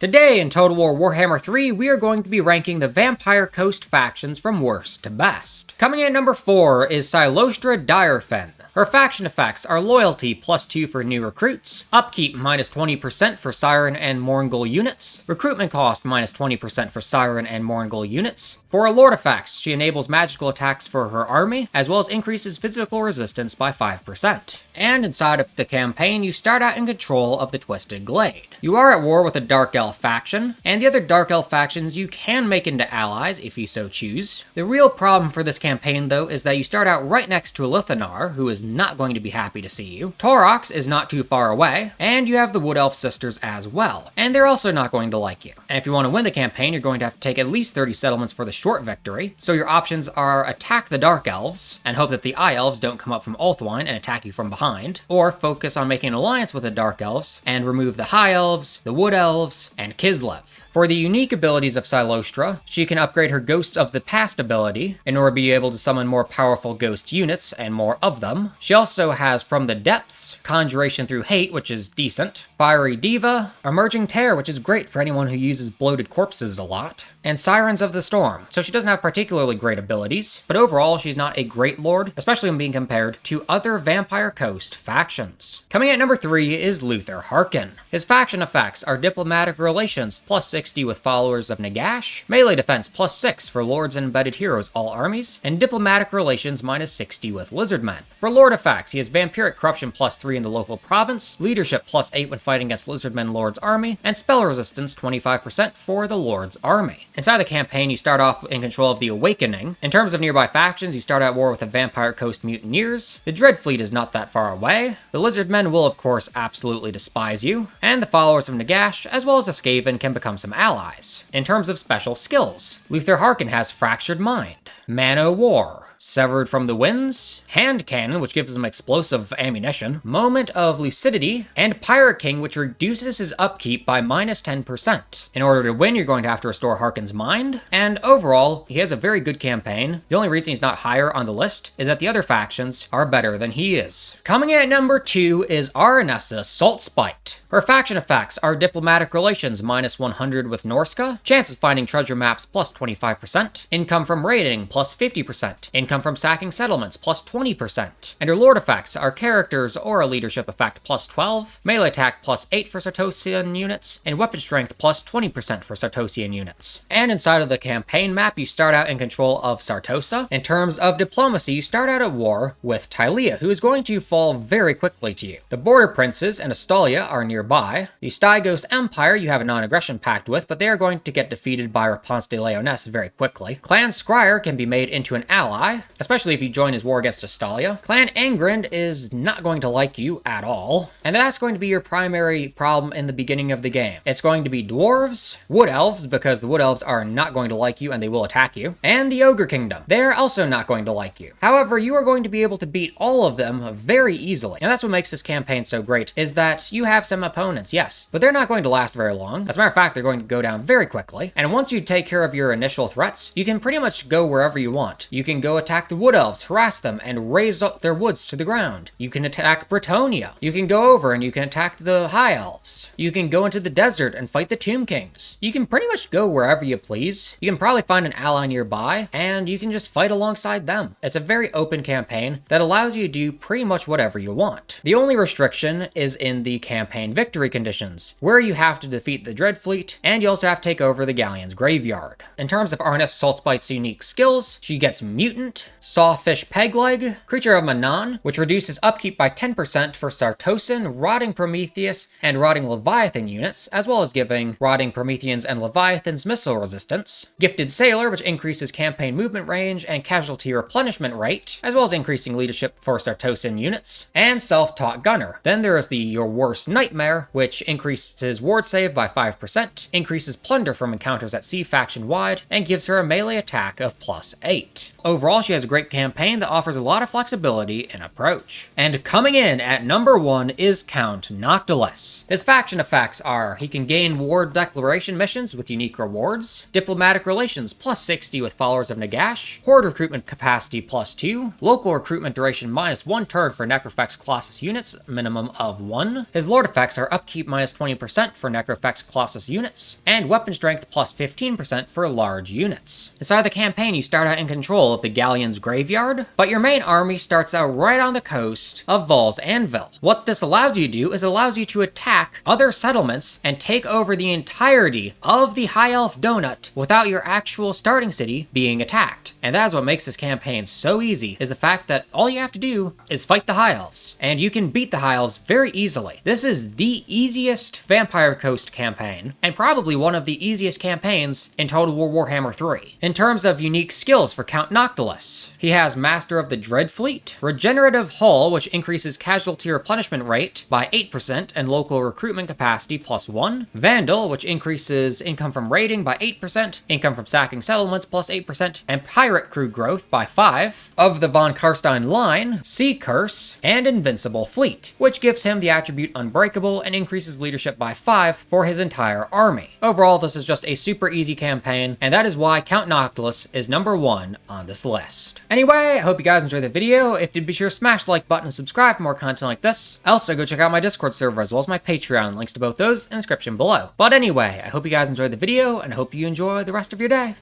Today in Total War Warhammer 3, we are going to be ranking the Vampire Coast factions from worst to best. Coming in at number 4 is Silostra Direfin. Her faction effects are Loyalty +2 for new recruits, Upkeep -20% for Siren and Mourngul units, Recruitment cost -20% for Siren and Mourngul units. For her Lord effects, she enables magical attacks for her army, as well as increases physical resistance by 5%. And inside of the campaign, you start out in control of the Twisted Glade. You are at war with a Dark Elf faction, and the other Dark Elf factions you can make into allies if you so choose. The real problem for this campaign, though, is that you start out right next to a Lithanar, who is not going to be happy to see you. Taurox is not too far away, and you have the Wood Elf sisters as well, and they're also not going to like you. And if you want to win the campaign, you're going to have to take at least 30 settlements for the short victory, so your options are attack the Dark Elves, and hope that the Eye Elves don't come up from Ulthuan and attack you from behind, or focus on making an alliance with the Dark Elves, and remove the High Elves, the Wood Elves, and Kislev. For the unique abilities of Silostra, she can upgrade her Ghosts of the Past ability in order to be able to summon more powerful ghost units, and more of them. She also has From the Depths, Conjuration through Hate, which is decent, Fiery Diva, Emerging Terror, which is great for anyone who uses bloated corpses a lot, and Sirens of the Storm. So she doesn't have particularly great abilities, but overall she's not a great lord, especially when being compared to other Vampire Coast factions. Coming at number 3 is Luther Harkin. His faction effects are Diplomatic Relations +60 with followers of Nagash, Melee Defense +6 for Lords and Embedded Heroes all armies, and Diplomatic Relations -60 with Lizardmen. For Lord effects, he has Vampiric Corruption +3 in the local province, Leadership +8 when fighting against Lizardmen Lord's army, and Spell Resistance 25% for the Lord's army. Inside the campaign, you start off in control of the Awakening. In terms of nearby factions, you start at war with the Vampire Coast Mutineers, the Dreadfleet is not that far away, the Lizardmen will of course absolutely despise you, and the followers of Nagash, as well as a Skaven, can become some allies. In terms of special skills, Luther Harkin has Fractured Mind, Man-O-War, Severed from the Winds, Hand Cannon, which gives him explosive ammunition, Moment of Lucidity, and Pirate King, which reduces his upkeep by -10%. In order to win, you're going to have to restore Harkin's mind, and overall, he has a very good campaign. The only reason he's not higher on the list is that the other factions are better than he is. Coming in at number 2 is Aranessa Saltspite. Her faction effects are Diplomatic Relations -100 with Norska, Chance of finding treasure maps +25%, Income from raiding +50%, Income from sacking settlements +20%, and her Lord effects are Characters or a Leadership effect +12, Melee attack +8 for Sartosian units, and Weapon strength +20% for Sartosian units. And inside of the campaign map, you start out in control of Sartosa. In terms of diplomacy, you start out at war with Tylea, who is going to fall very quickly to you. The Border Princes and Astalia are nearby. The Styghost Empire you have a non-aggression pact with, but they are going to get defeated by Rapunzel de Leonesse very quickly. Clan Scryer can be made into an ally, especially if you join his war against Astalia. Clan Angrind is not going to like you at all, and that's going to be your primary problem in the beginning of the game. It's going to be Dwarves, Wood Elves, because the Wood Elves are not going to like you and they will attack you, and the Ogre Kingdom. They're also not going to like you. However, you are going to be able to beat all of them very easily, and that's what makes this campaign so great, is that you have some opponents, yes, but they're not going to last very long. As a matter of fact, they're going to go down very quickly, and once you take care of your initial threats, you can pretty much go wherever you want. You can go attack the Wood Elves, harass them, and raise up their woods to the ground. You can attack Bretonia. You can go over and you can attack the High Elves. You can go into the desert and fight the Tomb Kings. You can pretty much go wherever you please. You can probably find an ally nearby, and you can just fight alongside them. It's a very open campaign that allows you to do pretty much whatever you want. The only restriction is in the campaign victory conditions, where you have to defeat the Dreadfleet, and you also have to take over the Galleon's graveyard. In terms of Aranessa Saltspite's unique skills, she gets Mutant, Sawfish Pegleg, Creature of Manan, which reduces upkeep by 10% for Sartosan, Rotting Prometheus, and Rotting Leviathan units, as well as giving Rotting Prometheans and Leviathans missile resistance. Gifted Sailor, which increases campaign movement range and casualty replenishment rate, as well as increasing leadership for Sartosan units. And Self-Taught Gunner. Then there is the Your Worst Nightmare, which increases ward save by 5%, increases plunder from encounters at sea faction-wide, and gives her a melee attack of +8. Overall, Overall, she has a great campaign that offers a lot of flexibility in approach. And coming in at number 1 is Count Noctilus. His faction effects are, he can gain war declaration missions with unique rewards, diplomatic relations plus 60 with followers of Nagash, horde recruitment capacity plus 2, local recruitment duration minus 1 turn for Necrofex Colossus units, minimum of 1. His lord effects are upkeep minus 20% for Necrofex Colossus units, and weapon strength plus 15% for large units. Inside the campaign, you start out in control of the Galleon's graveyard, but your main army starts out right on the coast of Vol's Anvil. What this allows you to do is it allows you to attack other settlements and take over the entirety of the High Elf Donut without your actual starting city being attacked. And that is what makes this campaign so easy, is the fact that all you have to do is fight the High Elves, and you can beat the High Elves very easily. This is the easiest Vampire Coast campaign, and probably one of the easiest campaigns in Total War Warhammer 3. In terms of unique skills for Count Noctilus, he has Master of the Dread Fleet, Regenerative Hull, which increases casualty replenishment rate by 8% and local recruitment capacity plus 1, Vandal, which increases income from raiding by 8%, income from sacking settlements plus 8%, and Pirate Crew growth by 5, of the Von Karstein line, Sea Curse, and Invincible Fleet, which gives him the attribute Unbreakable and increases leadership by 5 for his entire army. Overall, this is just a super easy campaign, and that is why Count Noctilus is number 1 on this list. Anyway, I hope you guys enjoyed the video. If you did, be sure to smash the like button and subscribe for more content like this. Also, go check out my Discord server as well as my Patreon. Links to both those in the description below. But anyway, I hope you guys enjoyed the video, and I hope you enjoy the rest of your day.